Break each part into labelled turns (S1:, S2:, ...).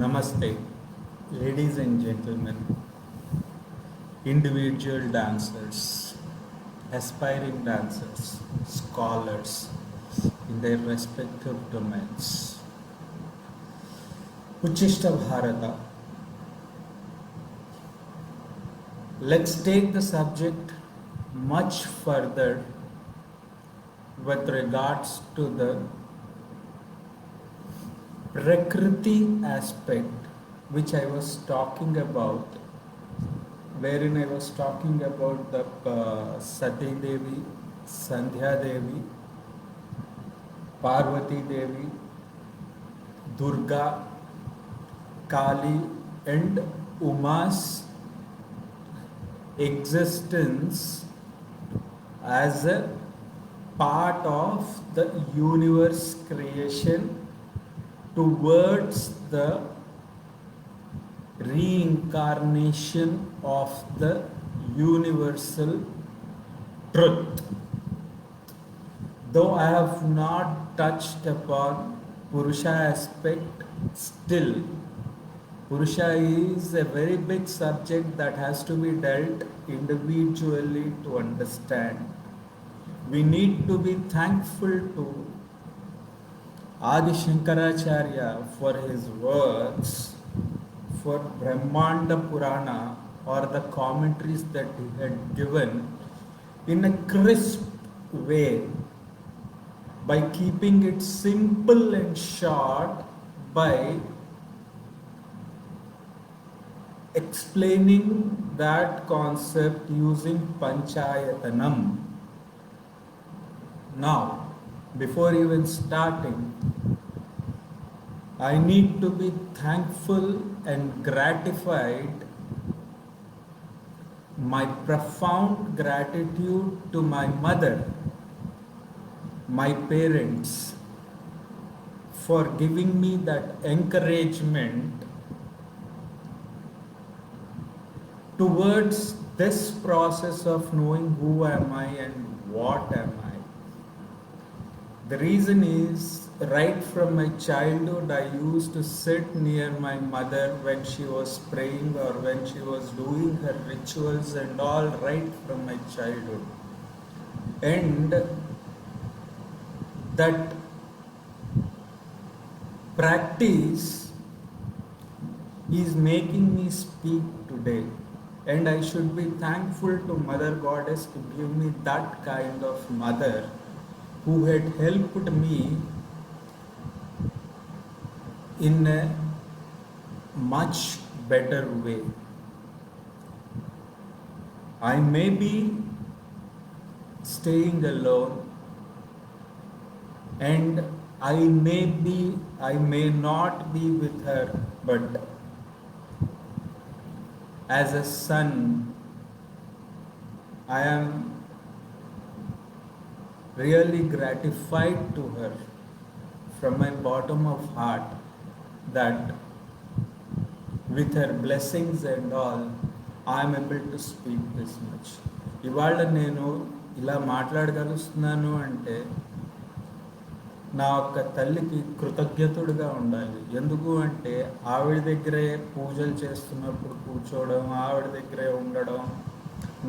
S1: Namaste, ladies and gentlemen, individual dancers, aspiring dancers, scholars in their respective domains. Uchishta Bharata. Let's take the subject much further with regards to the Prakriti aspect which I was talking about, wherein I was talking about the Sati Devi, Sandhya Devi, Parvati Devi, Durga, Kali, and Uma's existence as a part of the universe creation towards the reincarnation of the universal truth. Though I have not touched upon Purusha aspect, still Purusha is a very big subject that has to be dealt individually to understand. We need to be thankful to Adi Shankaracharya for his works, for Brahmanda Purana or the commentaries that he had given in a crisp way by keeping it simple and short, by explaining that concept using Panchayatanam. Now, before even starting, I need to be thankful and gratified, my profound gratitude to my mother, my parents, for giving me that encouragement towards this process of knowing who am I and what am I. The reason is, right from my childhood, I used to sit near my mother when she was praying or when she was doing her rituals and all, right from my childhood. And that practice is making me speak today. And I should be thankful to Mother Goddess to give me that kind of mother who had helped me in a much better way. I may be staying alone and I may not be with her, but as a son, I am really gratified to her from my bottom of heart that with her blessings and all, I am able to speak this much. ఇవాళ నేను ఇలా మాట్లాడగలుగుతున్నాను అంటే నా ఒక్క తల్లికి కృతజ్ఞతుడిగా ఉండాలి. ఎందుకు అంటే ఆవిడ దగ్గరే పూజలు చేస్తున్నప్పుడు కూర్చోవడం, ఆవిడ దగ్గరే ఉండడం,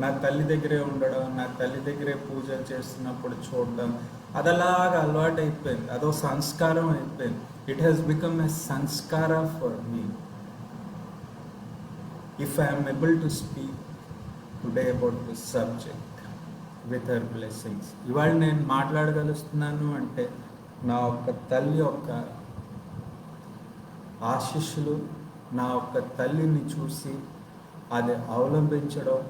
S1: నా తల్లి దగ్గరే ఉండడం, నా తల్లి దగ్గరే పూజలు చేస్తున్నప్పుడు చూడడం, అదలాగా అలవాటు అయిపోయింది. అదో సంస్కారం అయిపోయింది. It has become a Sanskar for me. If I'm able to speak today about this subject with her blessings, ఇవాళ నేను మాట్లాడగలుగుతున్నాను అంటే నా ఒక్క తల్లి యొక్క ఆశీస్సులు, నా ఒక్క తల్లిని చూసి అది అవలంబించడం,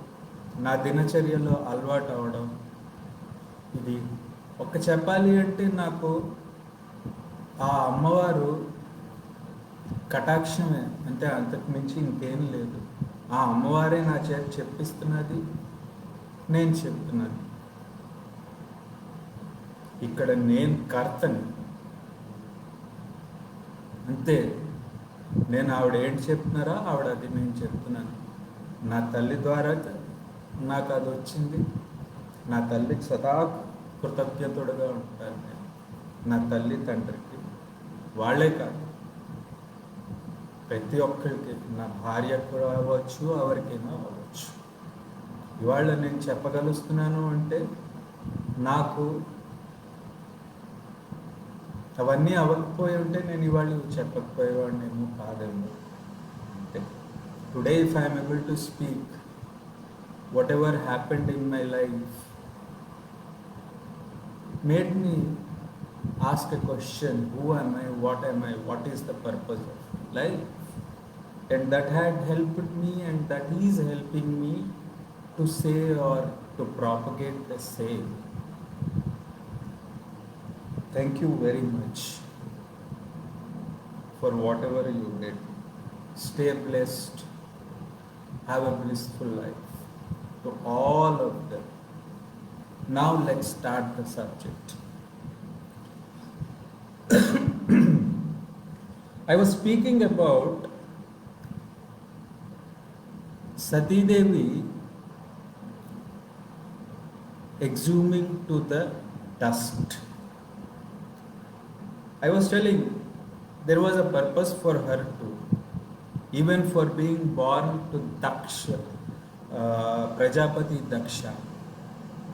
S1: నా దినచర్యలో అలవాటు అవ్వడం, ఇది ఒక చెప్పాలి అంటే నాకు ఆ అమ్మవారు కటాక్షమే, అంటే అంతకు మించి ఇంకేం లేదు. ఆ అమ్మవారే నా చేత చెప్పిస్తున్నది, నేను చెప్తున్నది. ఇక్కడ నేను కర్తని అంతే. నేను ఆవిడ ఏంటి చెప్తున్నారో ఆవిడ అది నేను చెప్తున్నాను. నా తల్లి ద్వారా నాకు అది వచ్చింది. నా తల్లికి సదా కృతజ్ఞతుడుగా ఉంటాను నేను, నా తల్లి తండ్రికి. వాళ్ళే కాదు, ప్రతి ఒక్కరికి, నా భార్యకు అవ్వచ్చు, ఎవరికైనా అవ్వచ్చు. ఇవాళ నేను చెప్పగలుగుతున్నాను అంటే నాకు అవన్నీ అవ్వకపోయి ఉంటే నేను ఇవాళ చెప్పకపోయేవాడినేమో కాదేమో. అంటే today if I'm able to speak what ever happened in my life made me ask a question: who am I, what is the purpose of life? And that had helped me, and that is helping me to say or to propagate the same. Thank you very much for whatever you did. Stay blessed, have a blissful life to all of them. Now let's start the subject. I was speaking about Sati Devi exhuming to the dust. I was telling there was a purpose for her too, even for being born to Daksha, Prajapati Daksha.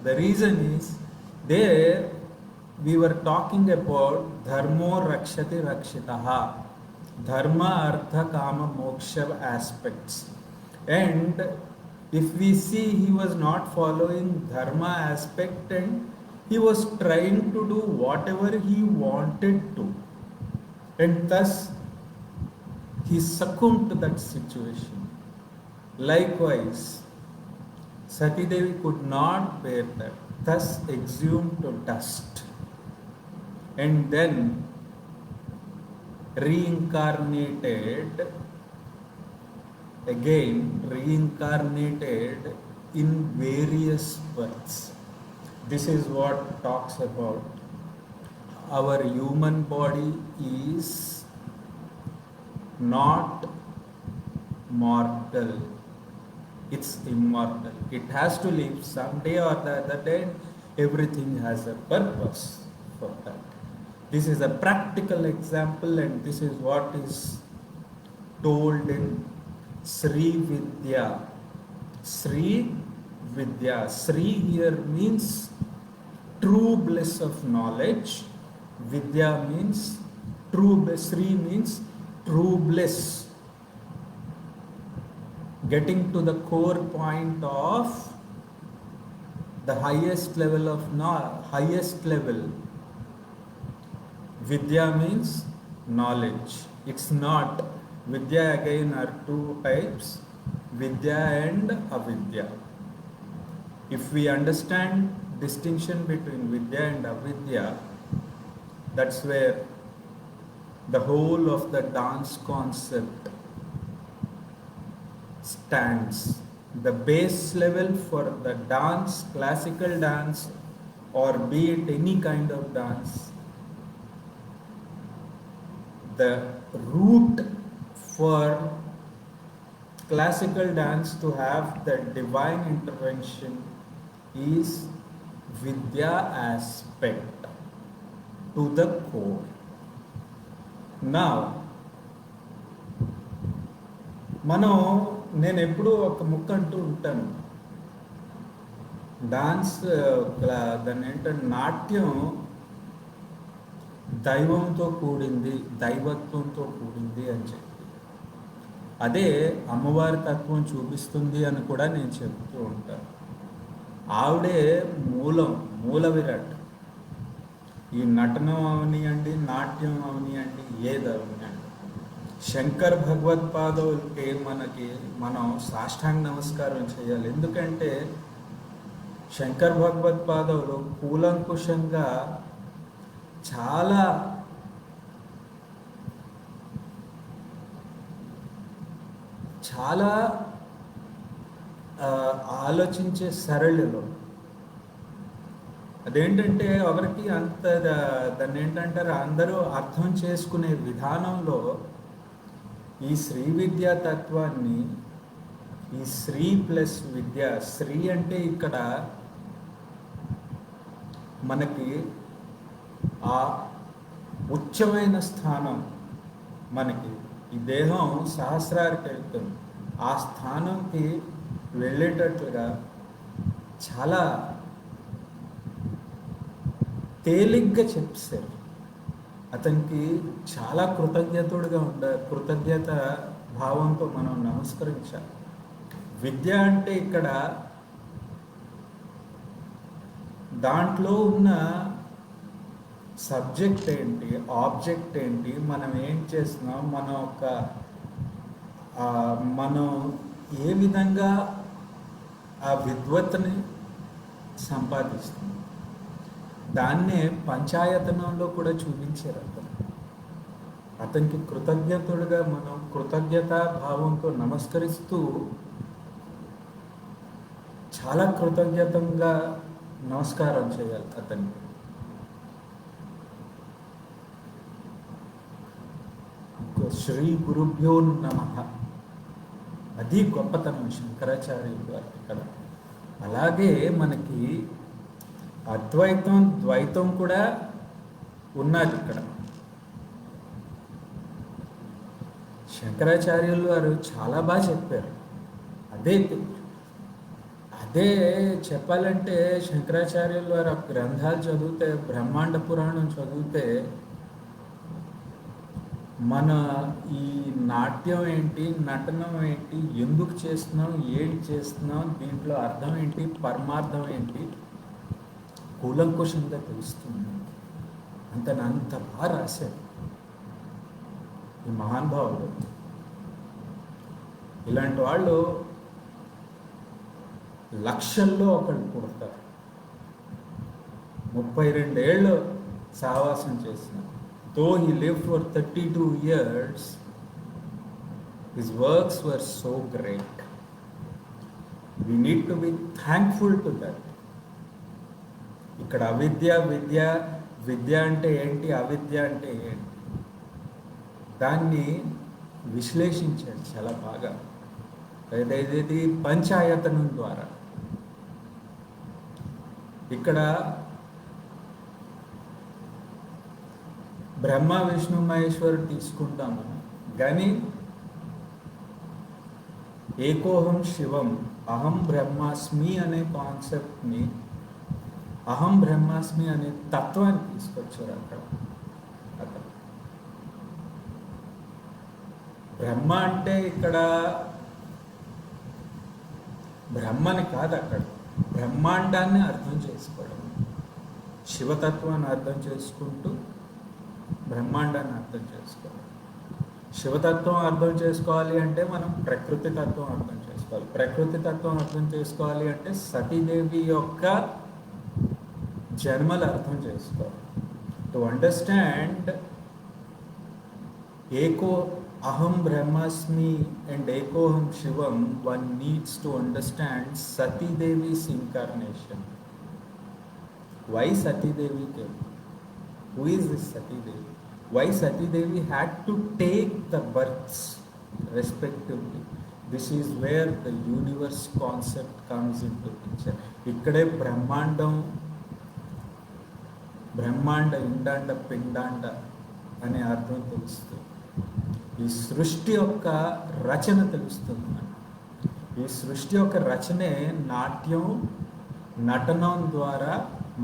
S1: The reason is, there we were talking about dharmo rakshati rakshitaha, dharma artha kama moksha aspects. And if we see, he was not following dharma aspect, and he was trying to do whatever he wanted to, and thus he succumbed to that situation. Likewise, Sati Devi could not bear that, thus exhumed to dust, and then reincarnated in various births. This is what talks about our human body is not mortal, it's immortal. It has to live someday or the other day. Everything has a purpose for that. This is a practical example, and this is what is told in Sri Vidya. Sri Vidya. Sri here means true bliss of knowledge. Vidya means true bliss. Sri means true bliss. Getting to the core point of the highest level of highest level. Vidya means knowledge. It's not. Vidya again are two types, Vidya and Avidya. If we understand distinction between Vidya and Avidya, that's where the whole of the dance concept stands. The base level for the dance, classical dance, or be it any kind of dance, the root for classical dance to have the divine intervention is Vidya aspect to the core. Now, నేను ఎప్పుడూ ఒక ముక్క అంటూ ఉంటాను, dance దాన్ని ఏంటంటే నాట్యం దైవంతో కూడింది, దైవత్వంతో కూడింది అని చెప్పి, అదే అమ్మవారి తత్వం చూపిస్తుంది అని కూడా నేను చెప్తూ ఉంటాను. ఆవిడే మూల విరాట్. ఈ నటనం అవనియండి, నాట్యం అవనియండి, ఏది అవనియండి, శంకర్ భగవత్పాదులకి మనం సాష్టాంగ నమస్కారం చేయాలి. ఎందుకంటే శంకర్ భగవత్పాదులు కూలంకుషంగా చాలా చాలా ఆలోచించే సరళిలో, అదేంటంటే ఒకరికి అంత దాన్ని ఏంటంటారు అందరూ అర్థం చేసుకునే విధానంలో ఈ శ్రీ విద్యా తత్వాన్ని, ఈ శ్రీ ప్లస్ విద్య, శ్రీ అంటే ఇక్కడ మనకి ఆ ఉచ్చమైన స్థానం మనకి ఈ దేహం సహస్రారికి వెళ్తుంది. ఆ స్థానంకి వెళ్ళేటట్లుగా చాలా తేలిగ్గా చెప్పారు. అతనికి చాలా కృతజ్ఞత భావంతో మనం నమస్కరించాలి. విద్య అంటే ఇక్కడ దాంట్లో ఉన్న సబ్జెక్ట్ ఏంటి, ఆబ్జెక్ట్ ఏంటి, మనం ఏం చేస్తున్నాం, మనం ఏ విధంగా ఆ విద్వత్తుని సంపాదిస్తున్నాం, దాన్నే పంచాయతనంలో కూడా చూపించారు. అతనికి కృతజ్ఞతుడుగా మనం కృతజ్ఞతా భావంతో నమస్కరిస్తూ చాలా కృతజ్ఞతంగా నమస్కారం చేయాలి అతనికి. శ్రీ గురుభ్యో నమః, అది గొప్పతనం శంకరాచార్యుల వారి ఇక్కడ. అలాగే మనకి అద్వైతం ద్వైతం కూడా ఉన్నది ఇక్కడ. శంకరాచార్యులు వారు చాలా బాగా చెప్పారు. అదే చెప్పాలంటే శంకరాచార్యుల వారు గ్రంథాలు చదివితే, బ్రహ్మాండ పురాణం చదివితే మన ఈ నాట్యం ఏంటి, నటనం ఏంటి, ఎందుకు చేస్తున్నాం, ఏంటి చేస్తున్నాం, దీంట్లో అర్థం ఏంటి, పరమార్థం ఏంటి కూలంకుషంగా తెలుస్తుంది. అంత బాగా రాశారు ఈ మహానుభావులు. ఇలాంటి వాళ్ళు లక్షల్లో ఒకళ్ళు పుడతారు. 32 ఏళ్ళు సహవాసం చేసిన, though he lived for 32 years, his works were so great. We need to be thankful to that. ఇక్కడ విద్య అంటే ఏంటి, అవిద్య అంటే ఏంటి, దాన్ని విశ్లేషించాడు చాలా బాగా. ఏదైతే పంచాయతనం ద్వారా ఇక్కడ బ్రహ్మ విష్ణు మహేశ్వరు తీసుకుంటాము, కానీ ఏకోహం శివం, అహం బ్రహ్మాస్మి అనే కాన్సెప్ట్ని, అహం బ్రహ్మాస్మి అనే తత్వాన్ని తీసుకొచ్చారు అక్కడ. బ్రహ్మ అంటే ఇక్కడ బ్రహ్మని కాదు, అక్కడ బ్రహ్మాండాన్ని అర్థం చేసుకోవడం, శివతత్వాన్ని అర్థం చేసుకుంటూ బ్రహ్మాండాన్ని అర్థం చేసుకోవాలి. శివతత్వం అర్థం చేసుకోవాలి అంటే మనం ప్రకృతి తత్వం అర్థం చేసుకోవాలి. ప్రకృతి తత్వం అర్థం చేసుకోవాలి అంటే సతీదేవి యొక్క జన్మలు అర్థం చేసుకోవాలి. టు అండర్స్టాండ్ ఏకో అహం బ్రహ్మాస్మి అండ్ ఏకోహం శివం, one needs to understand Sati Devi's incarnation. Why Sati Devi came? Who is this Sati Devi? Why Sati Devi had to take the births respectively? This is where the universe concept comes into picture. ఇక్కడే బ్రహ్మాండ ఇండాండ పిండాండ అనే అర్థం తెలుస్తుంది. ఈ సృష్టి యొక్క రచన తెలుస్తుంది మనకు. ఈ సృష్టి యొక్క రచనే నాట్యం, నటనం ద్వారా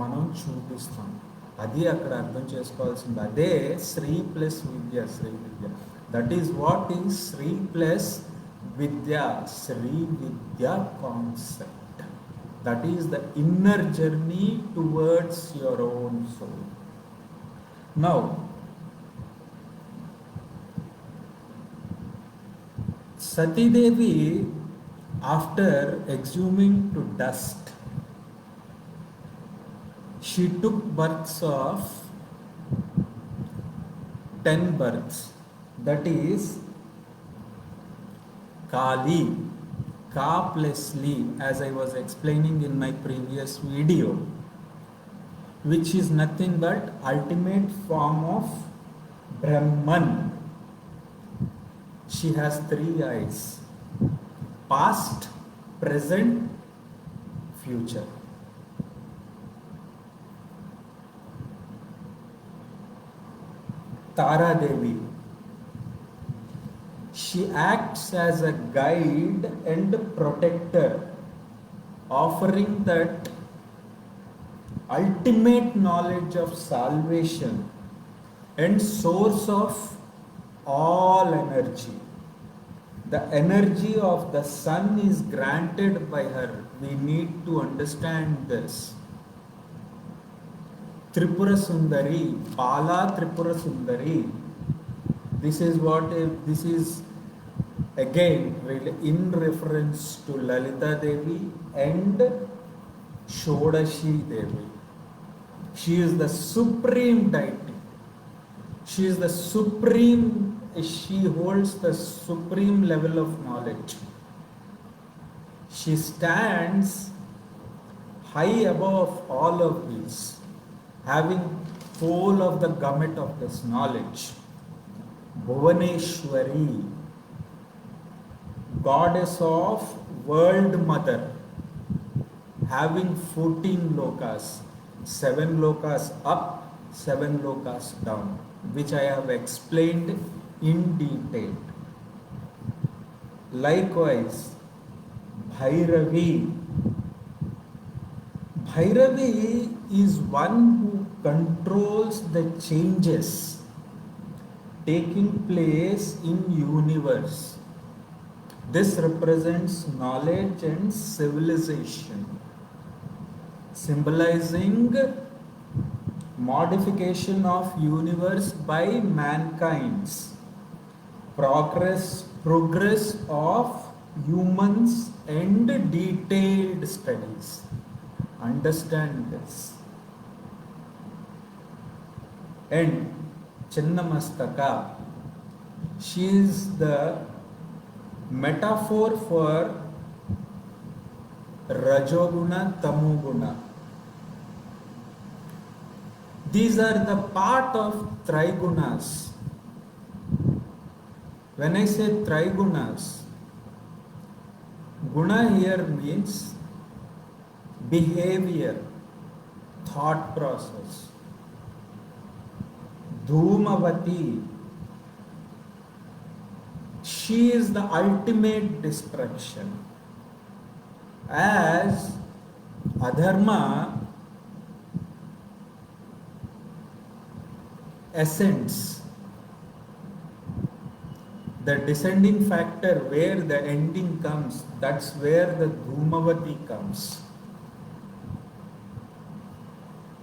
S1: మనం చూపిస్తాం. అది అక్కడ అర్థం చేసుకోవాల్సింది. అదే Shri plus Vidya. That is what is Shri plus Vidya. Shri Vidya concept, that is the inner journey towards your own soul. Now Sati Devi, after exhuming to dust, she took births of 10 births. That is Kali, Ka plus Li, as I was explaining in my previous video, which is nothing but ultimate form of Brahman. She has 3 eyes: past, present, future. Tara Devi, She acts as a guide and protector, offering that ultimate knowledge of salvation and source of all energy. The energy of the sun is granted by her. We need to understand this. Tripura Sundari, Bala Tripura Sundari. This is what this is again in reference to Lalita Devi and Shodashi Devi. She is the supreme deity. She is the supreme, she holds the supreme level of knowledge. She stands high above all of these, having full of the gamut of this knowledge. Bhuvaneshwari, goddess of world mother, having 14 lokas, 7 lokas up, 7 lokas down, which I have explained in detail. Likewise, Bhairavi. Bhairavi is one who controls the changes taking place in universe. This represents knowledge and civilization, symbolizing modification of universe by mankind's progress of humans and detailed studies. Understand this. And Chinnamastaka, she is the metaphor for Rajoguna, Tamoguna. These are the part of Trigunas. When I say Trigunas, Guna here means behavior, thought process. Dhumavati, she is the ultimate destruction. As Adharma ascends, the descending factor where the ending comes, that's where the Dhumavati comes.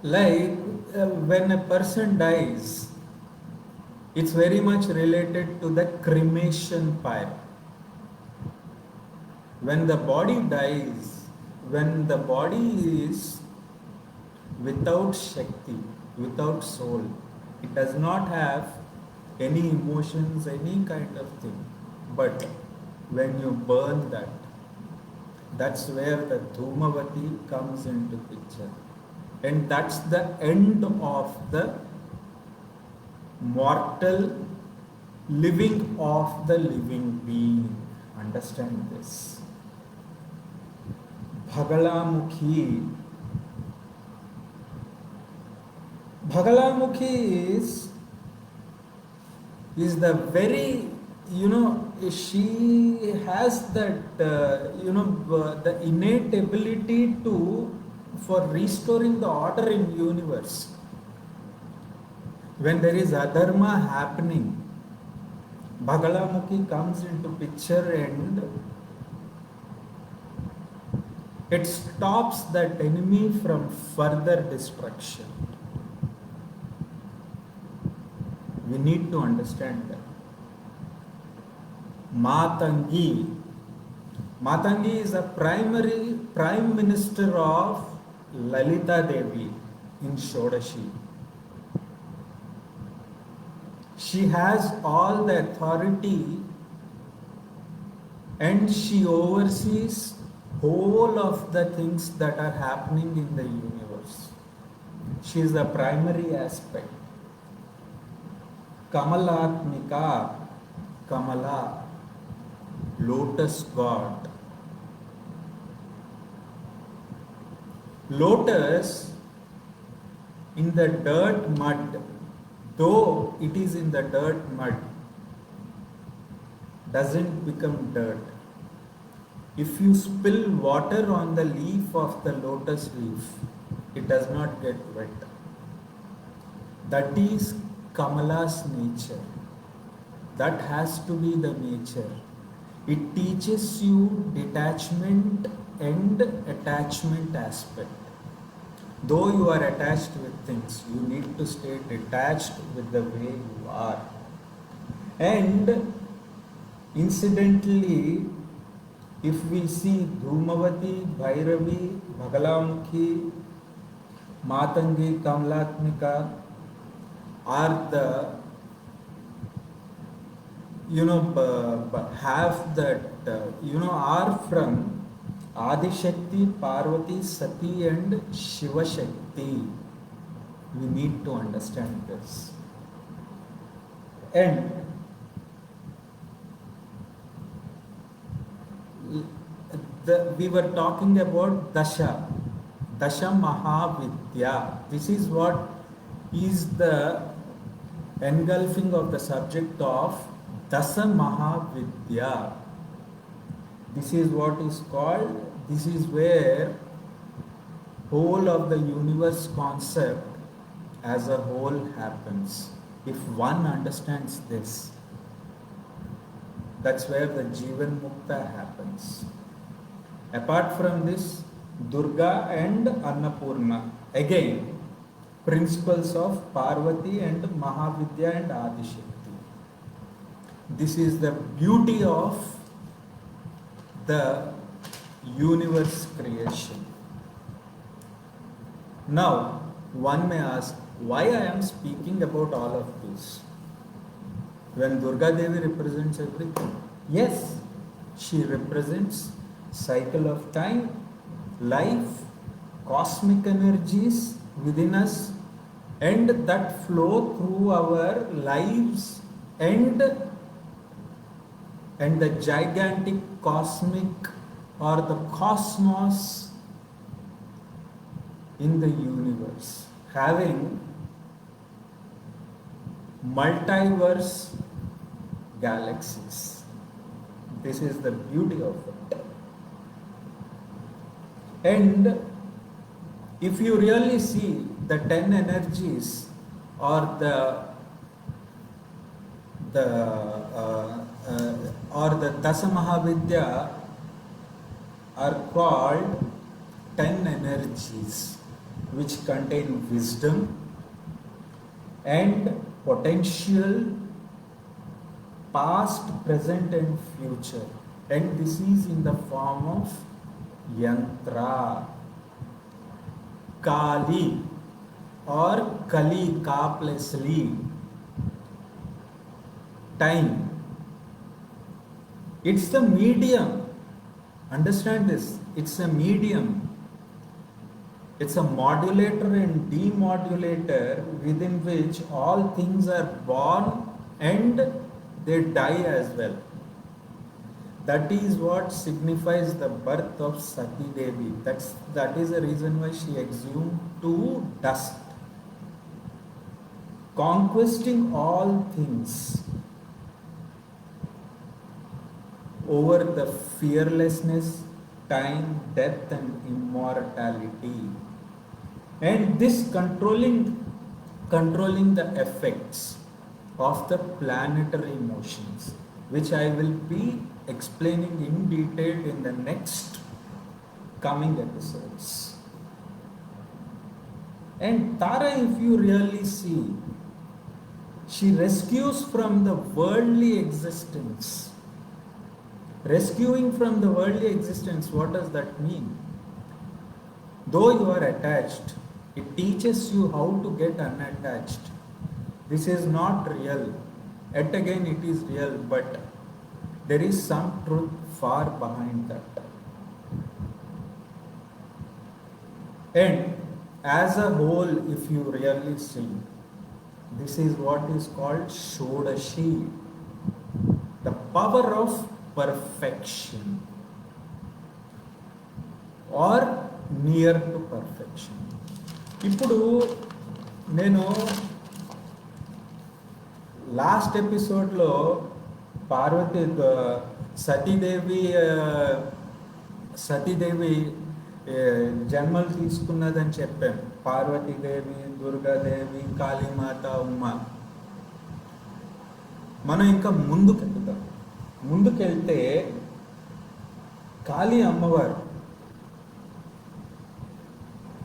S1: Like when a person dies, it's very much related to the cremation pyre. When the body dies, when the body is without Shakti, without soul, it does not have any emotions, any kind of thing. But when you burn that, that's where the Dhumavati comes into picture. And that's the end of the mortal living of the living being. Understand this. Bhagalamukhi. Bhagalamukhi is the very, she has that, the innate ability for restoring the order in universe. When there is adharma happening, Bhagalamukhi comes into picture and it stops that enemy from further destruction. We need to understand that. Matangi. Matangi is a prime minister of Lalita Devi in Shodashi. She has all the authority and she oversees whole of the things that are happening in the universe. She is the primary aspect. Kamalatmika, Kamala, lotus god. Lotus in the dirt mud, though it is in the dirt mud, doesn't become dirt. If you spill water on the leaf of the lotus leaf, it does not get wet. That is Kamala's nature. That has to be the nature. It teaches you detachment and attachment aspect. Though you are attached with things, you need to stay detached with the way you are. And incidentally, if we see Dhumavati, Bhairavi, Bhagalamukhi, Matangi, Kamlatmika are the, have that, are from Adishakti, Parvati, Sati and Shiva Shakti. We need to understand this. And we were talking about Dasha Mahavidya. This is what is the engulfing of the subject of Dasa Mahavidya. This is what is called, this is where whole of the universe concept as a whole happens. If one understands this, that's where the Jivan Mukta happens. Apart from this, Durga and Annapurna, again, principles of Parvati and Mahavidya and Adishakti. This is the beauty of the universe creation. Now, one may ask, why I am speaking about all of this? When Durga Devi represents everything. Yes, she represents cycle of time, life, cosmic energies within us, and that flow through our lives and the gigantic cosmic or the cosmos in the universe, having multiverse galaxies. This is the beauty of it. And if you really see the 10 energies or the Dasa Mahavidya are called 10 energies which contain wisdom and potential, past, present and future, and this is in the form of yantra. Kali or Kali, Ka plus Li, time. It's the medium. Understand this. It's a medium. It's a modulator and demodulator within which all things are born and they die as well. That is what signifies the birth of Sati Devi. That is the reason why she exhumed to dust, conquesting all things over the fearlessness, time, death and immortality. And this controlling the effects of the planetary motions, which I will be explaining in detail in the next coming episodes. And Tara, if you really see, she rescues from the worldly existence. Rescuing from the worldly existence, what does that mean? Though you are attached, it teaches you how to get unattached. This is not real. Yet again, it is real, but there is some truth far behind that. And as a whole, if you really see, this is what is called Shodashi, the power of perfection or near to perfection. ఇప్పుడు నేను last ఎపిసోడ్లో పార్వతి సతీదేవి సతీదేవి జన్మలు తీసుకున్నదని చెప్పాను. పార్వతీదేవి, దుర్గాదేవి, కాళీమాత, ఉమ్మ. మనం ఇంకా ముందుకెళ్తాం. ముందుకెళ్తే కాళీ అమ్మవారు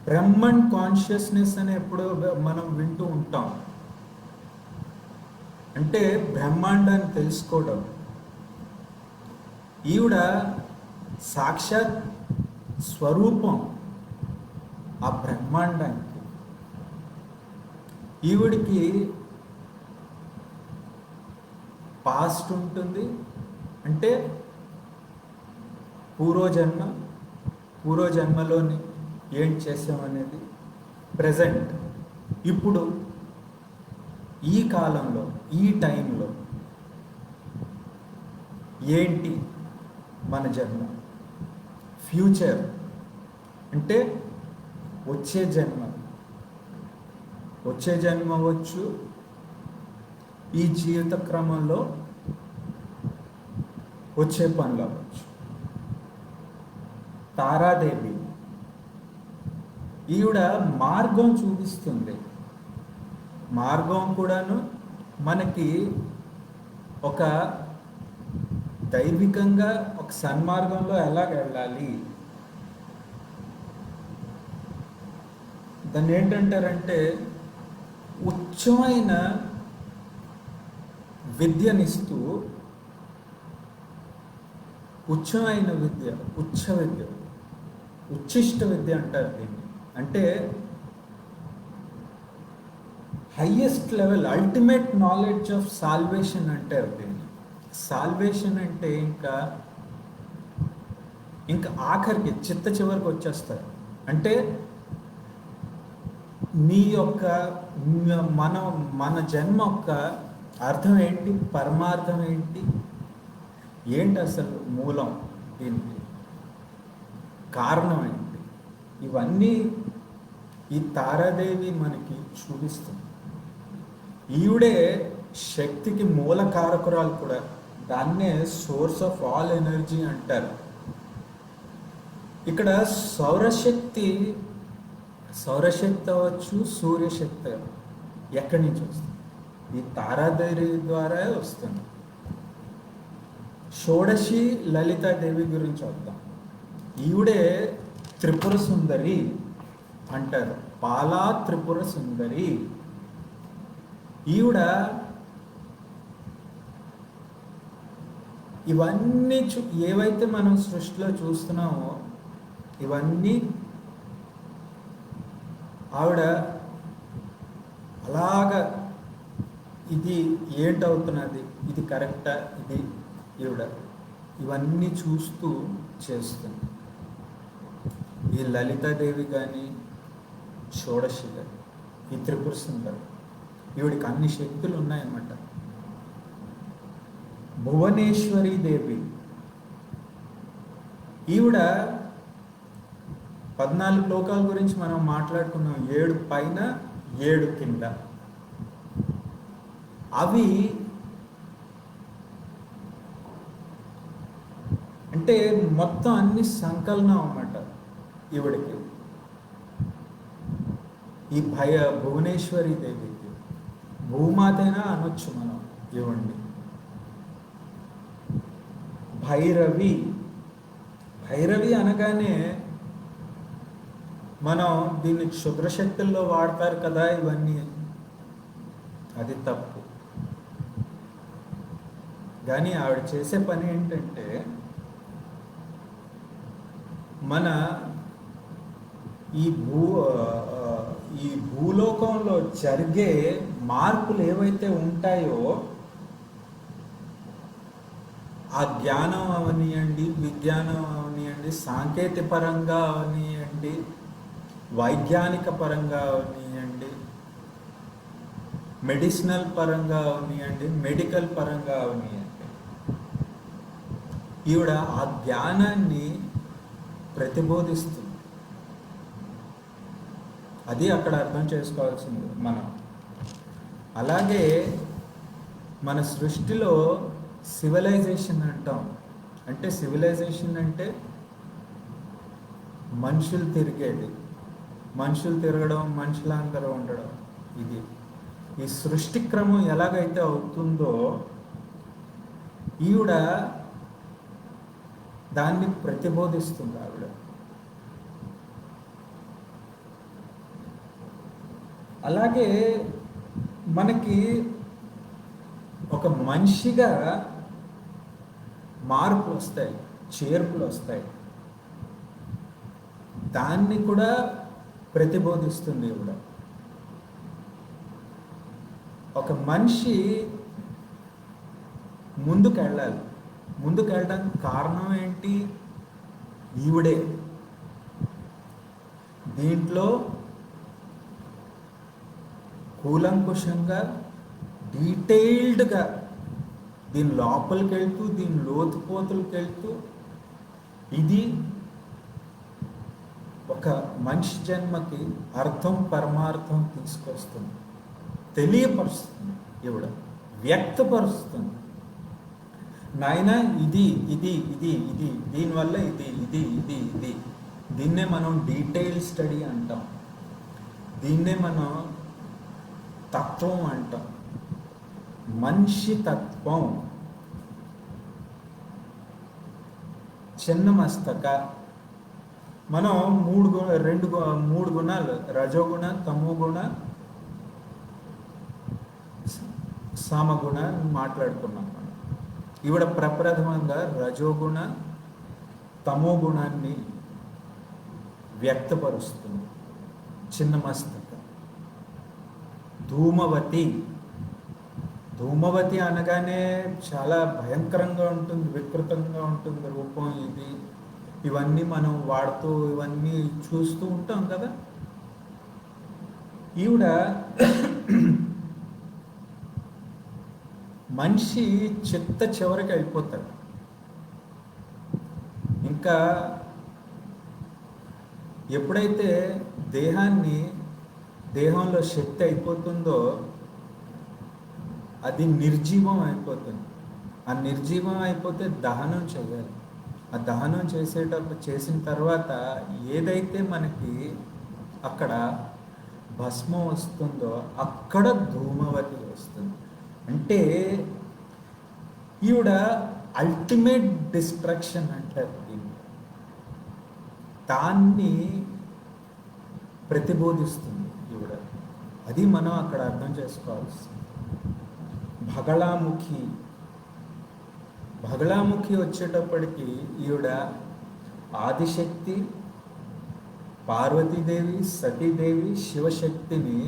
S1: బ్రహ్మన్ కాన్షియస్నెస్ అని ఎప్పుడో మనం వింటూ ఉంటాం. అంటే బ్రహ్మాండాన్ని తెలుసుకోవడం. ఈవిడ సాక్షాత్ స్వరూపం ఆ బ్రహ్మాండానికి. ఈవిడికి పాస్ట్ ఉంటుంది, అంటే పూర్వజన్మలోని ఏం చేసామనేది, ప్రజెంట్ ఇప్పుడు ఈ కాలంలో ఈ టైంలో ఏంటి మన జన్మ, ఫ్యూచర్ అంటే వచ్చే జన్మ అవ్వచ్చు, ఈ జీవిత క్రమంలో వచ్చే పనులు అవ్వచ్చు. తారాదేవి ఈవిడ మార్గం చూపిస్తుంది. మార్గం కూడాను మనకి ఒక దైవికంగా ఒక సన్మార్గంలో ఎలా వెళ్ళాలి, దాన్ని ఏంటంటారంటే ఉచ్చమైన విద్యనిస్తూ, ఉచ్చమైన విద్య, ఉచ్చిష్ట విద్య అంటారు దీన్ని. అంటే highest level, ultimate knowledge of salvation అంటారు దీన్ని. సాల్వేషన్ అంటే ఇంకా ఆఖరికి చివరికి వచ్చేస్తారు. అంటే నీ యొక్క మన జన్మ యొక్క అర్థం ఏంటి, పరమార్థం ఏంటి అసలు మూలం, దీనికి కారణం ఏంటి, ఇవన్నీ ఈ తారాదేవి మనకి చూపిస్తుంది. ఈవిడే శక్తికి మూల కారకురాలు కూడా. దాన్నే సోర్స్ ఆఫ్ ఆల్ ఎనర్జీ అంటారు. ఇక్కడ సౌరశక్తి అవ్వచ్చు, సూర్యశక్తి ఎక్కడి నుంచి వస్తుంది? ఈ తారాదేవి ద్వారా వస్తుంది. షోడశి లలితాదేవి గురించి వద్దాం. ఈవిడే త్రిపుర సుందరి అంటారు, బాలా త్రిపుర సుందరి. ఈవిడ ఇవన్నీ ఏవైతే మనం సృష్టిలో చూస్తున్నామో ఇవన్నీ ఆవిడ అలాగా ఇది ఏంటవుతున్నది, ఇది కరెక్టా, ఇది ఈవిడ ఇవన్నీ చూస్తూ చేస్తుంది. ఈ లలితాదేవి కానీ షోడశి కానీ ఈ త్రిపుర సుందరి, ఈవిడికి అన్ని శక్తులు ఉన్నాయన్నమాట. భువనేశ్వరి దేవి ఈవిడ 14 లోకాల గురించి మనం మాట్లాడుకున్నాం. 7 పైన 7 కింద. అవి అంటే మొత్తం అన్ని సంకలనం అన్నమాట ఈవిడికి. ఈ భువనేశ్వరి దేవికి భూమాతైనా అనొచ్చు మనం ఇవ్వండి. భైరవి అనగానే మనం దీన్ని క్షుద్రశక్తుల్లో వాడతారు కదా ఇవన్నీ, అది తప్పు. కానీ ఆవిడ చేసే పని ఏంటంటే మన ఈ భూలోకంలో జరిగే మార్పులు ఏవైతే ఉంటాయో ఆ జ్ఞానం అవనియండి, విజ్ఞానం అవనియండి, సాంకేతిక పరంగా అవనియండి, వైజ్ఞానిక పరంగా అవనియండి, మెడిసినల్ పరంగా అవనియండి, మెడికల్ పరంగా అవనియండి, ఈవిడ ఆ జ్ఞానాన్ని ప్రతిబోధిస్తుంది. అది అక్కడ అర్థం చేసుకోవాల్సింది మనం. అలాగే మన సృష్టిలో సివిలైజేషన్ అంటాం. అంటే సివిలైజేషన్ అంటే మనుషులు తిరిగేది, మనుషులు తిరగడం, మనుషులందరూ ఉండడం. ఇది ఈ సృష్టి క్రమం ఎలాగైతే అవుతుందో ఈవిడ దాన్ని ప్రతిబోధిస్తుంది. ఆవిడ అలాగే మనకి ఒక మనిషిగా మార్పులు వస్తాయి, చేర్పులు వస్తాయి. దాన్ని కూడా ప్రతిబోధిస్తుంది ఈవిడ. ఒక మనిషి ముందుకెళ్ళాలి, ముందుకెళ్ళడానికి కారణం ఏంటి? ఈవిడే. దీంట్లో కూలంకుషంగా డీటెయిల్డ్గా దీని లోపలికి వెళ్తూ, దీని లోతుపోతులకు వెళ్తూ ఇది ఒక మనిషి జన్మకి అర్థం పరమార్థం తీసుకొస్తుంది, తెలియపరుస్తుంది, ఈవిడ వ్యక్తపరుస్తుంది. నాయన ఇది ఇది ఇది ఇది దీనివల్ల ఇది ఇది ఇది ఇది దీన్నే మనం డీటెయిల్ స్టడీ అంటాం, దీన్నే మనం తత్వం అంటాం. మనిషి తత్వం. చిన్న మస్తక మనం మూడు గుణాలు, రజోగుణ, తమోగుణ, సామగుణ మాట్లాడుకున్నాం మనం. ఈవిడ ప్రప్రథమంగా రజోగుణ తమోగుణాన్ని వ్యక్తపరుస్తుంది. చిన్న మస్తక. ధూమవతి. ధూమవతి అనగానే చాలా భయంకరంగా ఉంటుంది, వికృతంగా ఉంటుంది రూపం. ఇవన్నీ మనం వాడుతూ ఇవన్నీ చూస్తూ ఉంటాం కదా. ఈవిడ మనిషి చిత్త చివరికి వెళ్ళిపోతాడు. ఇంకా ఎప్పుడైతే దేహంలో శక్తి అయిపోతుందో అది నిర్జీవం అయిపోతుంది. ఆ నిర్జీవం అయిపోతే దహనం చేయాలి. ఆ దహనం చేసిన తర్వాత ఏదైతే మనకి అక్కడ భస్మం వస్తుందో అక్కడ ధూమవతి వస్తుంది. అంటే ఈవిడ అల్టిమేట్ డిస్ట్రక్షన్ అంటారు దీన్ని. దాన్ని ప్రతిబోధిస్తుంది ఈవిడ. అది మనం అక్కడ అర్థం చేసుకోవాల్సింది. భగళాముఖి వచ్చేటప్పటికి ఈవిడ ఆదిశక్తి, పార్వతీదేవి, సతీదేవి, శివశక్తిని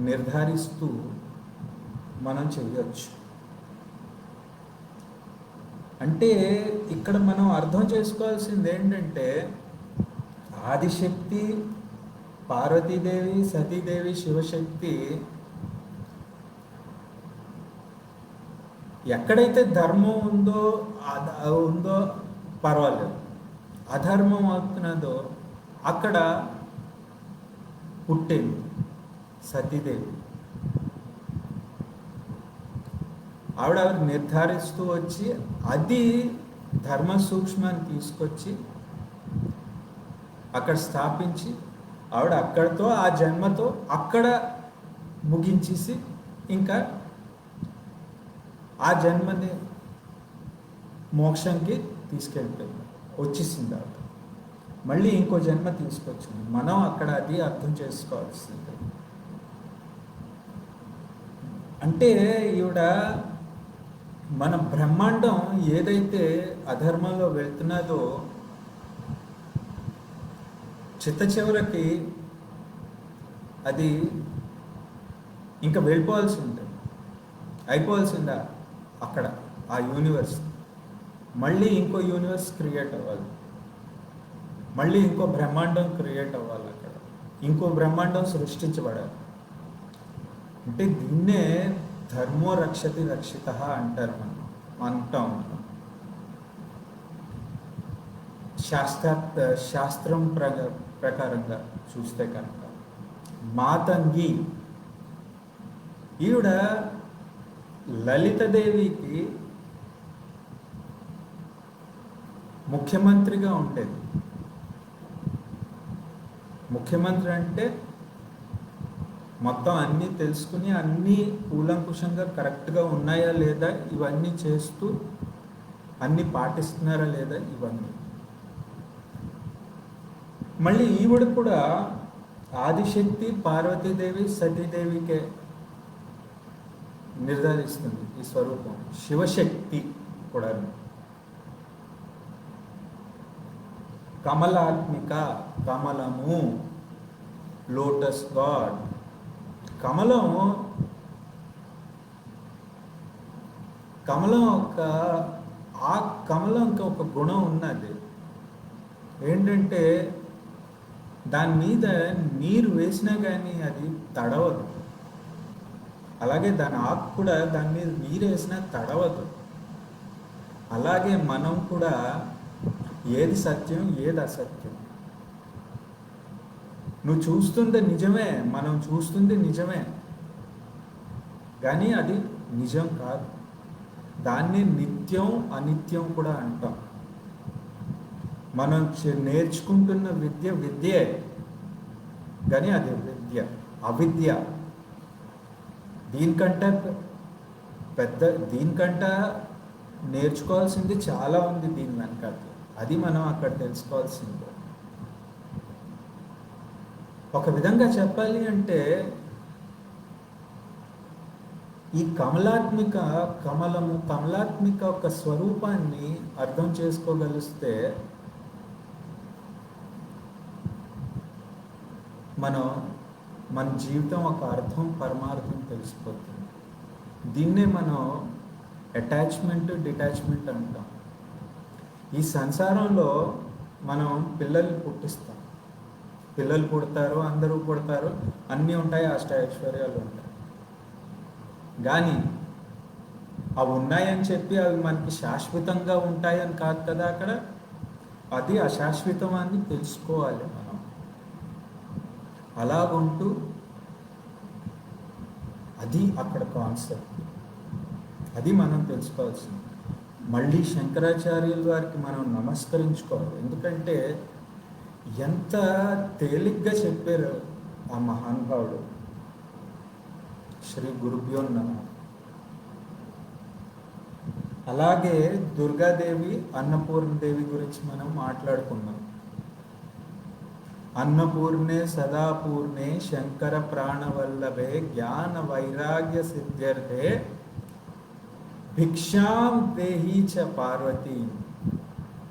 S1: నిర్ధారిస్తూ మనం చేయొచ్చు. అంటే ఇక్కడ మనం అర్థం చేసుకోవాల్సింది ఏంటంటే ఆదిశక్తి, పార్వతీదేవి, సతీదేవి, శివశక్తి ఎక్కడైతే ధర్మం ఉందో పర్వాలేదు, అధర్మం అవుతున్నదో అక్కడ పుట్టింది సతీదేవి. ఆవిడ నిర్ధారిస్తూ వచ్చి అది ధర్మ సూక్ష్మాన్ని తీసుకొచ్చి అక్కడ స్థాపించి ఆవిడ అక్కడితో ఆ జన్మతో అక్కడ ముగించేసి ఇంకా ఆ జన్మని మోక్షంకి తీసుకెళ్ళిపోయింది, వచ్చేసింది ఆవిడ. మళ్ళీ ఇంకో జన్మ తీసుకొచ్చింది. మనం అక్కడ అది అర్థం చేసుకోవాల్సింది. అంటే ఈవిడ మన బ్రహ్మాండం ఏదైతే అధర్మంలో వెళ్తున్నదో చిత్త చివరికి అది ఇంకా వెళ్ళిపోవాల్సి ఉంటుంది, అయిపోవాల్సిందా అక్కడ ఆ యూనివర్స్. మళ్ళీ ఇంకో యూనివర్స్ క్రియేట్ అవ్వాలి, మళ్ళీ ఇంకో బ్రహ్మాండం క్రియేట్ అవ్వాలి, అక్కడ ఇంకో బ్రహ్మాండం సృష్టించబడాలి. అంటే దీన్నే ధర్మో రక్షతి రక్షిత అంటారు. మనం అంటాం శాస్త్రం ప్రకారంగా చూస్తే కనుక. మాతంగి ఈవిడ లలితదేవికి ముఖ్యమంత్రిగా ఉండేది. ముఖ్యమంత్రి అంటే మొత్తం అన్నీ తెలుసుకుని అన్నీ కూలంకుషంగా కరెక్ట్గా ఉన్నాయా లేదా ఇవన్నీ చేస్తూ అన్నీ పాటిస్తున్నారా లేదా ఇవన్నీ. మళ్ళీ ఈవిడ కూడా ఆదిశక్తి పార్వతీదేవి సతీదేవికే నిర్ధారిస్తుంది ఈ స్వరూపం. శివశక్తి కూడా కమలాత్మిక, కమలము, లోటస్ గాడ్. కమలం ఆ కమలంకి ఒక గుణం ఉన్నది. ఏంటంటే దాని మీద నీరు వేసినా కానీ అది తడవదు. అలాగే దాని ఆకు కూడా దాని మీద నీరు వేసినా తడవదు. అలాగే మనం కూడా ఏది సత్యం ఏది అసత్యం, నువ్వు చూస్తుంది నిజమే, మనం చూస్తుంది నిజమే, కానీ అది నిజం కాదు. దాన్ని నిత్యం అనిత్యం కూడా అంటాం. మనం నేర్చుకుంటున్న విద్యే, కానీ అది అవిద్య. దీనికంటే నేర్చుకోవాల్సింది చాలా ఉంది దీని వెనకాల. అది మనం అక్కడ తెలుసుకోవాల్సిందే. ఒక విధంగా చెప్పాలి అంటే ఈ కమలాత్మిక ఒక స్వరూపాన్ని అర్థం చేసుకోగలిస్తే మన జీవితం ఒక అర్థం పరమార్థం తెలిసిపోతుంది. దీన్నే మనం అటాచ్మెంట్ డిటాచ్మెంట్ అంటాం. ఈ సంసారంలో మనం పిల్లల్ని పుట్టిస్తాం, పిల్లలు పుడతారు, అందరూ పుడతారు, అన్నీ ఉంటాయి, అష్టైశ్వర్యాలు ఉంటాయి. కానీ అవి ఉన్నాయని చెప్పి అవి మనకి శాశ్వతంగా ఉంటాయని కాదు కదా. అక్కడ అది అశాశ్వతం అని తెలుసుకోవాలి మనం. అలాగుంటూ అది అక్కడ కాన్సెప్ట్, అది మనం తెలుసుకోవాల్సింది. మళ్ళీ శంకరాచార్యుల వారికి మనం నమస్కరించుకోవాలి. ఎందుకంటే ఎంత తేలిగ్గా చెప్పారు ఆ మహానుభావుడు. శ్రీ గురుభ్యో నమః. అలాగే దుర్గాదేవి, అన్నపూర్ణదేవి గురించి మనం మాట్లాడుకున్నాం. అన్నపూర్ణే సదాపూర్ణే శంకర ప్రాణవల్లభే జ్ఞాన వైరాగ్య సిద్ధ్యర్థే భిక్షాం దేహీ చ పార్వతీ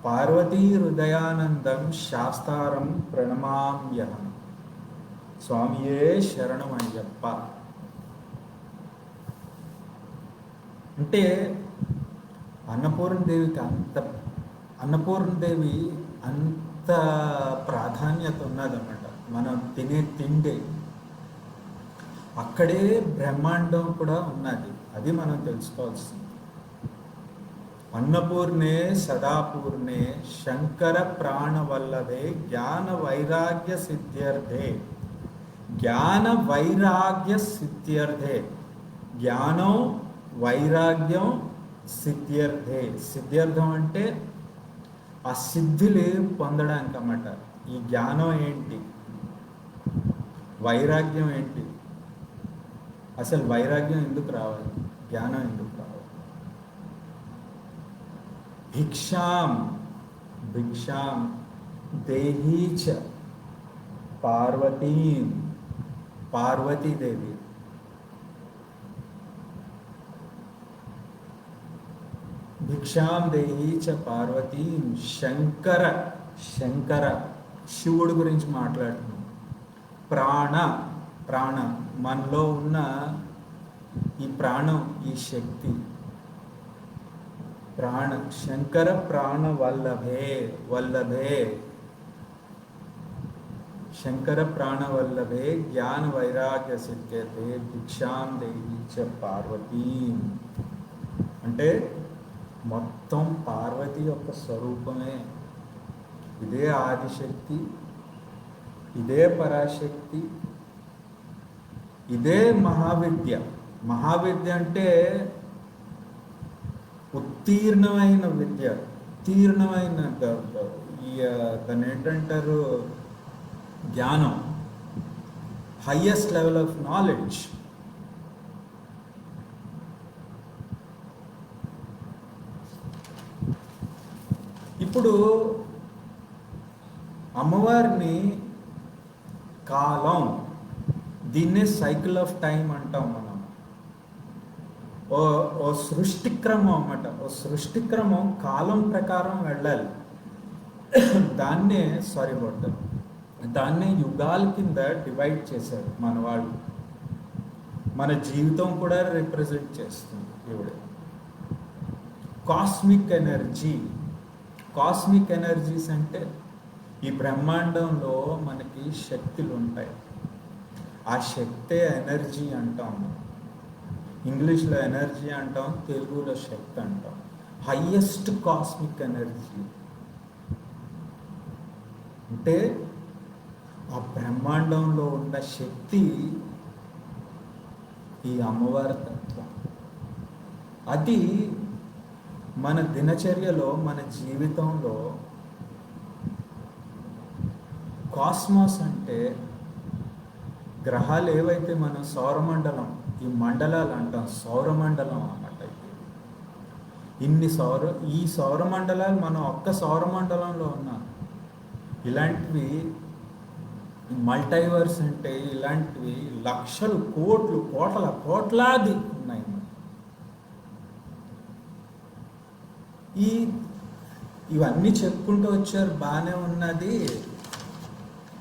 S1: పార్వతీ హృదయానందం శాస్తారం ప్రణమామ్యహం. స్వామియే శరణమయ్యప్ప. అంటే అన్నపూర్ణదేవి అంత ప్రాధాన్యత ఉన్నదన్నమాట. మనం తినే తిండే అక్కడే బ్రహ్మాండం కూడా ఉన్నది. అది మనం తెలుసుకోవాల్సింది. అన్నపూర్ణే సదాపూర్ణే శంకర ప్రాణవల్లభే జ్ఞాన వైరాగ్య సిద్ధ్యర్థే. జ్ఞాన వైరాగ్య సిద్ధ్యర్థే. జ్ఞానం వైరాగ్యం సిద్ధ్యర్థే. సిద్ధ్యర్థం అంటే ఆ సిద్ధిని పొందడానికి అన్నమాట. ఈ జ్ఞానం ఏంటి, వైరాగ్యం ఏంటి, అసలు వైరాగ్యం ఎందుకు రావాలి, జ్ఞానం ఎందుకు రావాలి. భిక్షాం దేహీ చ పార్వతీదేవి. భిక్షాం దేహీ చ పార్వతీ. శంకర శివుడి గురించి మాట్లాడుతున్నాం. ప్రాణ మనలో ఉన్న ఈ ప్రాణం, ఈ శక్తి, శంకర ప్రాణ వల్లభే శంకర ప్రాణ వల్లభే జ్ఞాన వైరాగ్య సిద్ధ్యతే భిక్షాం దేహీ చ పార్వతీ. అంటే మొత్తం పార్వతి యొక్క స్వరూపమే. ఇదే ఆదిశక్తి, ఇదే పరాశక్తి, ఇదే మహావిద్య. మహావిద్య అంటే తీర్ణమైన విద్య, తీర్ణమైన దాన్ని ఏంటంటారు, జ్ఞానం, హయ్యెస్ట్ లెవెల్ ఆఫ్ నాలెడ్జ్. ఇప్పుడు అమ్మవారిని కాలం, దీన్నే సైకిల్ ఆఫ్ టైం అంటాం మనం. ఓ సృష్టిక్రమం అన్నమాట. ఓ సృష్టిక్రమం కాలం ప్రకారం వెళ్ళాలి. దాన్నే యుగాల కింద డివైడ్ చేశారు మన వాళ్ళు. మన జీవితం కూడా రిప్రజెంట్ చేస్తుంది ఇవిడే. కాస్మిక్ ఎనర్జీస్ అంటే ఈ బ్రహ్మాండంలో మనకి శక్తులు ఉంటాయి. ఆ శక్తే ఎనర్జీ అంటాం. ఇంగ్లీష్లో ఎనర్జీ అంటాం, తెలుగులో శక్తి అంటాం. హయ్యెస్ట్ కాస్మిక్ ఎనర్జీ అంటే ఆ బ్రహ్మాండంలో ఉన్న శక్తి ఈ అమ్మవారి తత్వం. అది మన దినచర్యలో, మన జీవితంలో కాస్మాస్ అంటే గ్రహాలు ఏవైతే మనం సౌరమండలం, ఈ మండలాలు అంటాం, సౌరమండలం అన్నమాట. ఈ సౌరమండలాలు మనం ఒక్క సౌరమండలంలో ఉన్నాం. ఇలాంటివి మల్టీవర్స్ అంటే ఇలాంటివి లక్షలు, కోట్లాది ఉన్నాయి. ఇవన్నీ చెప్పుకుంటూ వచ్చారు, బాగానే ఉన్నది.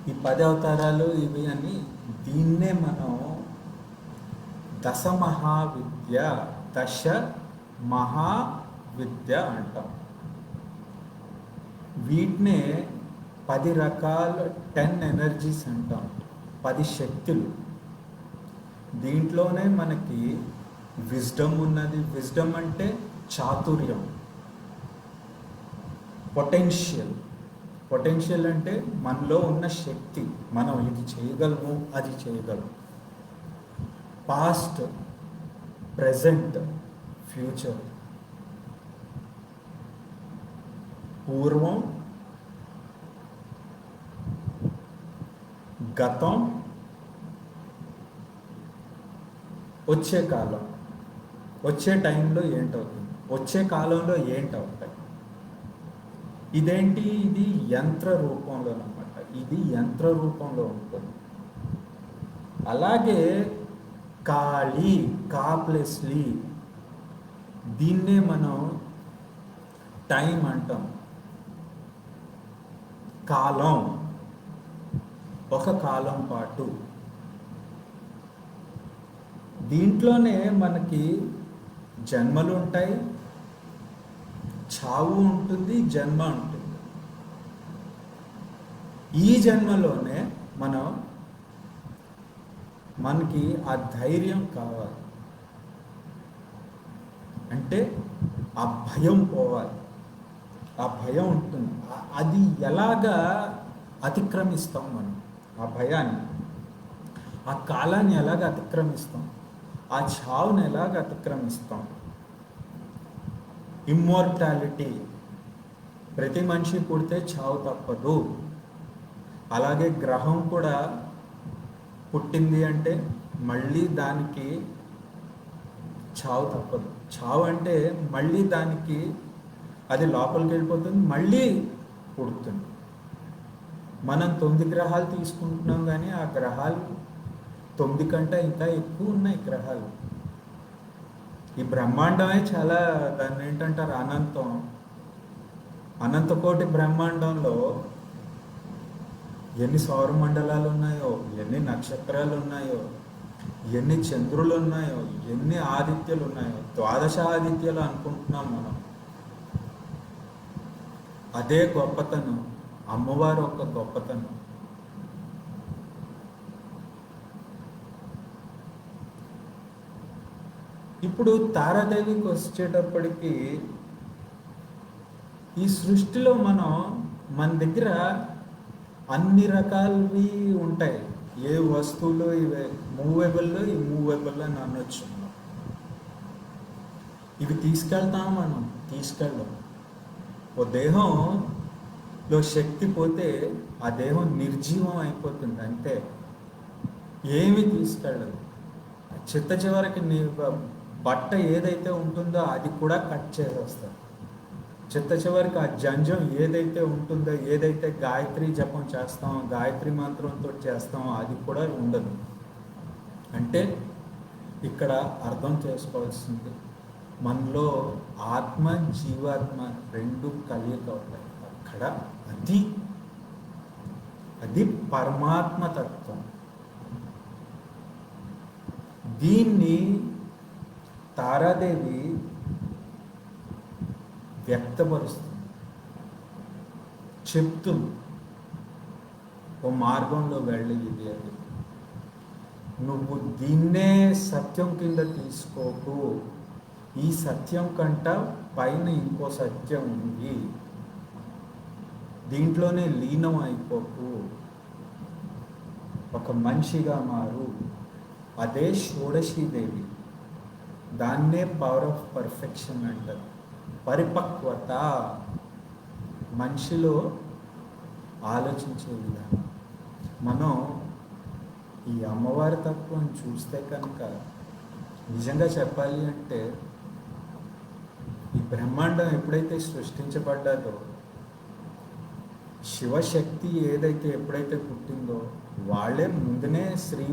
S1: ఈ 10 అవతారాలు ఇవి అని, దీన్నే మనం దశ మహావిద్య అంటాం. వీటినే 10 రకాల 10 ఎనర్జీస్ అంటాం, 10 శక్తులు. దీంట్లోనే మనకి విజ్డమ్ ఉన్నది. విజ్డమ్ అంటే చాతుర్యం, పొటెన్షియల్ అంటే మనలో ఉన్న శక్తి, మనం ఇది చేయగలము, అది చేయగలము. Past, present, future. పూర్వం, గతం, వచ్చే కాలం. వచ్చే టైంలో ఏంటవుతుంది, వచ్చే కాలంలో ఏంటవుతాయి. ఇది యంత్ర రూపంలో అన్నమాట. ఇది యంత్ర రూపంలో ఉంటుంది. అలాగే కాప్లెస్లీ, దీన్నే మనం టైం అంటాం. కాలం, ఒక కాలం పాటు. దీంట్లోనే మనకి జన్మలు ఉంటాయి, చావు ఉంటుంది, జన్మ ఉంటుంది. ఈ జన్మలోనే మనకి ఆ ధైర్యం కావాలి, అంటే ఆ భయం పోవాలి. ఆ భయం ఉంటుంది. అది ఎలాగా అతిక్రమిస్తాం మనం, ఆ భయాన్ని, ఆ కాలాన్ని ఎలాగ అతిక్రమిస్తాం, ఆ చావుని ఎలాగ అతిక్రమిస్తాం. ఇమ్మోర్టాలిటీ, ప్రతి మనిషి పుడితే చావు తప్పదు. అలాగే గ్రహం కూడా పుట్టింది అంటే మళ్ళీ దానికి చావు తప్పదు. చావు అంటే మళ్ళీ దానికి అది లోపలికి వెళ్ళిపోతుంది, మళ్ళీ పుడుతుంది. మనం 9 గ్రహాలు తీసుకుంటున్నాం, కానీ ఆ గ్రహాలు 9 కంటే ఇంకా ఎక్కువ ఉన్నాయి గ్రహాలు. ఈ బ్రహ్మాండమే చాలా, దాన్ని ఏంటంటారు, అనంతకోటి బ్రహ్మాండంలో ఎన్ని సౌరమండలాలు ఉన్నాయో, ఎన్ని నక్షత్రాలు ఉన్నాయో, ఎన్ని చంద్రులు ఉన్నాయో, ఎన్ని ఆదిత్యులు ఉన్నాయో. 12 ఆదిత్యులు అనుకుంటున్నాం మనం. అదే గొప్పతనం, అమ్మవారు ఒక గొప్పతనం. ఇప్పుడు తారాదేవికి వచ్చేటప్పటికి, ఈ సృష్టిలో మన దగ్గర అన్ని రకాలవి ఉంటాయి. ఏ వస్తువులు ఇవే మూవేబుల్లో, ఈ మూవేబుల్ అని అనొచ్చు. ఇవి తీసుకెళ్తాం మనం, తీసుకెళ్ళం. ఓ దేహంలో శక్తి పోతే ఆ దేహం నిర్జీవం అయిపోతుంది అంతే, ఏమీ తీసుకెళ్ళదు. చిట్ట చివరికి నీ బట్ట ఏదైతే ఉంటుందో అది కూడా కట్ చేసేస్తారు. చిట్ట చివరికి ఆ జంజం ఏదైతే ఉంటుందో, ఏదైతే గాయత్రి జపం చేస్తామో, గాయత్రి మంత్రంతో చేస్తామో అది కూడా ఉండదు. అంటే ఇక్కడ అర్థం చేసుకోవాల్సింది, మనలో ఆత్మ జీవాత్మ రెండు కలియక అవుతాయి. అక్కడ అది అది పరమాత్మ తత్వం. దీన్ని తారాదేవి వ్యక్తపరుస్తుంది, చెప్తుంది. ఓ మార్గంలో వెళ్ళి ఇది అది, నువ్వు దీన్నే సత్యం కింద తీసుకోకు, ఈ సత్యం కంట పైన ఇంకో సత్యం ఉంది, దీంట్లోనే లీనం అయిపోకు, ఒక మనిషిగా మారు. అదే షోడశీదేవి, దాన్నే పవర్ ఆఫ్ పర్ఫెక్షన్ అంటారు. పరిపక్వత, మనిషిలో ఆలోచించే విధానం. మనం ఈ అమ్మవారి తత్వం చూస్తే కనుక నిజంగా చెప్పాలి అంటే, ఈ బ్రహ్మాండం ఎప్పుడైతే సృష్టించబడ్డాదో, శివశక్తి ఏదైతే ఎప్పుడైతే పుట్టిందో, వాళ్ళే ముందునే శ్రీ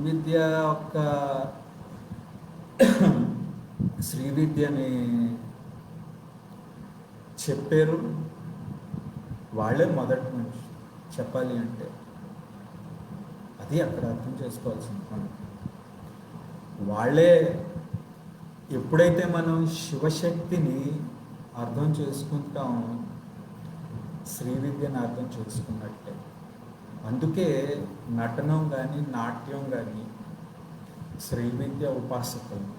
S1: విద్యని చెప్పారు. వాళ్ళే మొదటి మనిషి చెప్పాలి అంటే. అది అక్కడ అర్థం చేసుకోవాల్సింది మనం. వాళ్ళే ఎప్పుడైతే మనం శివశక్తిని అర్థం చేసుకుంటామో, శ్రీ విద్యను అర్థం చేసుకున్నట్టే. అందుకే నటనం కానీ నాట్యం కానీ శ్రీ విద్య ఉపాసకులు,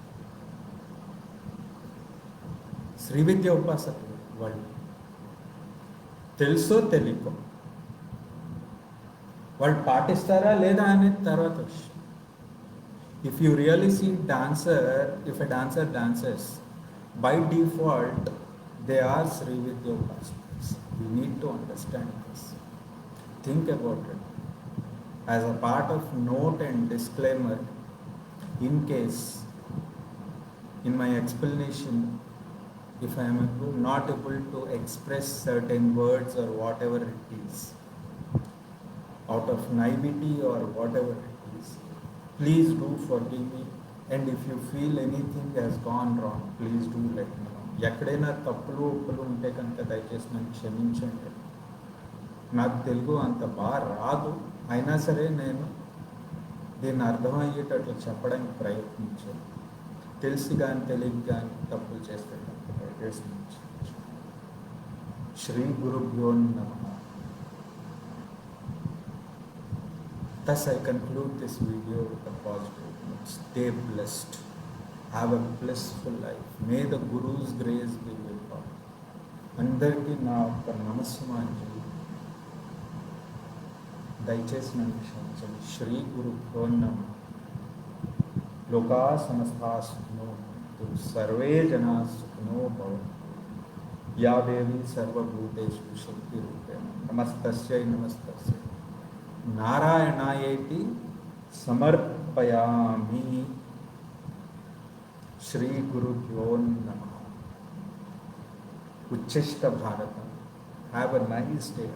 S1: శ్రీ విద్య ఉపాసకులు వాళ్ళు. తెలుసో తెలియకో వాళ్ళు పాటిస్తారా లేదా అనేది తర్వాత విషయం. If you really see if a dancer dances, by default, they are Sri Vidya Upasakas. We need to understand this. Think about it. As a part of note and disclaimer, in case, in my explanation, if I am not able to express certain words or whatever it is, out of naivety or whatever it is, please do forgive me. And if you feel anything has gone wrong, please do let me know. ఎక్కడైనా తప్పులు ఉప్పులు ఉంటే కనుక దయచేసి నన్ను క్షమించండి. నాకు తెలుగు అంత బాగా రాదు, అయినా సరే నేను దీన్ని అర్థమయ్యేటట్లు చెప్పడానికి ప్రయత్నించాను. తెలిసి కానీ తెలియక కానీ తప్పులు చేస్తే కనుక దయచేసి శ్రీ గురుభ్యో నమః. Thus I conclude this video with a positive note. Stay blessed. Have a blissful life. May the Guru's grace be with all. అందరికీ నా యొక్క నమస్సుమాంజలి. దయచేసి నన్ను క్షమించండి. శ్రీ గురుభ్యో నమః. లోకా సమస్తా సుఖినో భవంతు, సర్వే జనా సుఖినో భవంతు. యా దేవి సర్వభూతేషు శక్తిరూపేణ నమస్తస్యై నమస్తస్యై నారాయణాయేతి సమర్పయామి. శ్రీ గురుభ్యో నమః. ఉచ్ఛిష్ట భారతం. Have a nice day.